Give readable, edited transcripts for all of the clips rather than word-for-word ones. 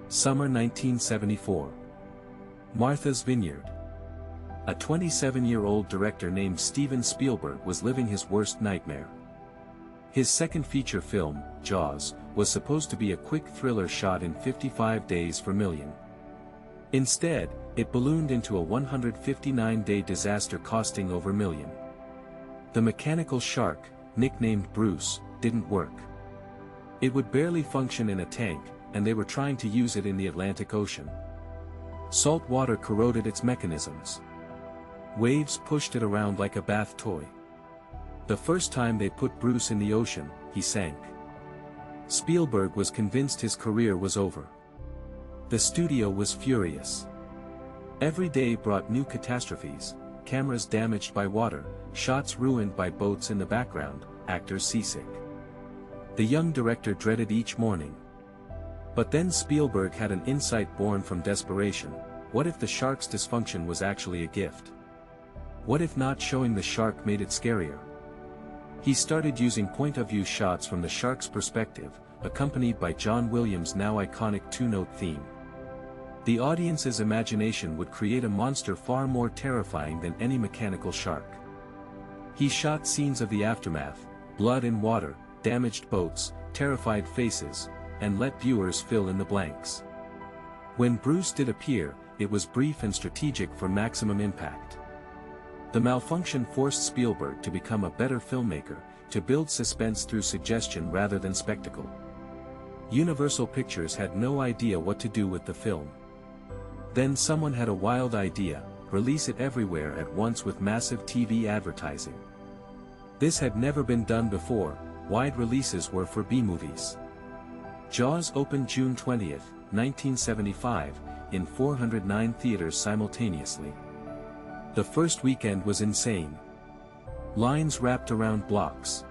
Summer 1974. Martha's Vineyard. A 27-year-old director named Steven Spielberg was living his worst nightmare. His second feature film, Jaws, was supposed to be a quick thriller shot in 55 days for $1 million. Instead, it ballooned into a 159-day disaster costing over $1 million. The mechanical shark, nicknamed Bruce, didn't work. It would barely function in a tank, and they were trying to use it in the Atlantic Ocean. Salt water corroded its mechanisms. Waves pushed it around like a bath toy. The first time they put Bruce in the ocean, he sank. Spielberg was convinced his career was over. The studio was furious. Every day brought new catastrophes: cameras damaged by water, shots ruined by boats in the background, actors seasick. The young director dreaded each morning. But then Spielberg had an insight born from desperation: what if the shark's dysfunction was actually a gift? What if not showing the shark made it scarier? He started using point-of-view shots from the shark's perspective, accompanied by John Williams' now iconic two-note theme. The audience's imagination would create a monster far more terrifying than any mechanical shark. He shot scenes of the aftermath: blood in water, damaged boats, terrified faces, and let viewers fill in the blanks. When Bruce did appear, it was brief and strategic for maximum impact. The malfunction forced Spielberg to become a better filmmaker, to build suspense through suggestion rather than spectacle. Universal Pictures had no idea what to do with the film. Then someone had a wild idea: release it everywhere at once with massive TV advertising. This had never been done before. Wide releases were for B-movies. Jaws opened June 20, 1975, in 409 theaters simultaneously. The first weekend was insane. Lines wrapped around blocks.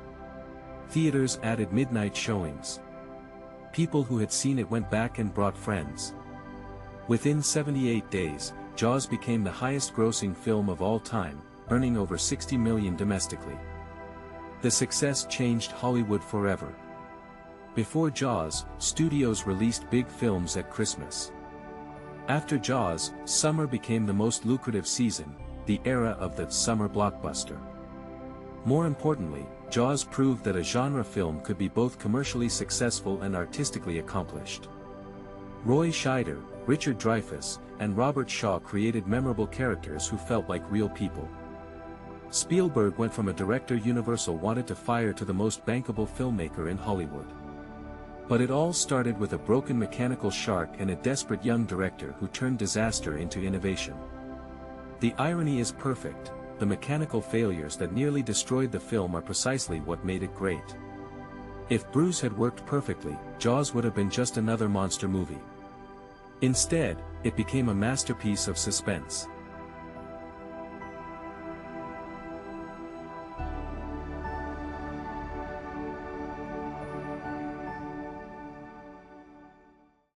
Theaters added midnight showings. People who had seen it went back and brought friends. Within 78 days, Jaws became the highest-grossing film of all time, earning over $60 million domestically. The success changed Hollywood forever. Before Jaws, studios released big films at Christmas. After Jaws, summer became the most lucrative season, the era of the summer blockbuster. More importantly, Jaws proved that a genre film could be both commercially successful and artistically accomplished. Roy Scheider, Richard Dreyfuss, and Robert Shaw created memorable characters who felt like real people. Spielberg went from a director Universal wanted to fire to the most bankable filmmaker in Hollywood. But it all started with a broken mechanical shark and a desperate young director who turned disaster into innovation. The irony is perfect: the mechanical failures that nearly destroyed the film are precisely what made it great. If Bruce had worked perfectly, Jaws would have been just another monster movie. Instead, it became a masterpiece of suspense.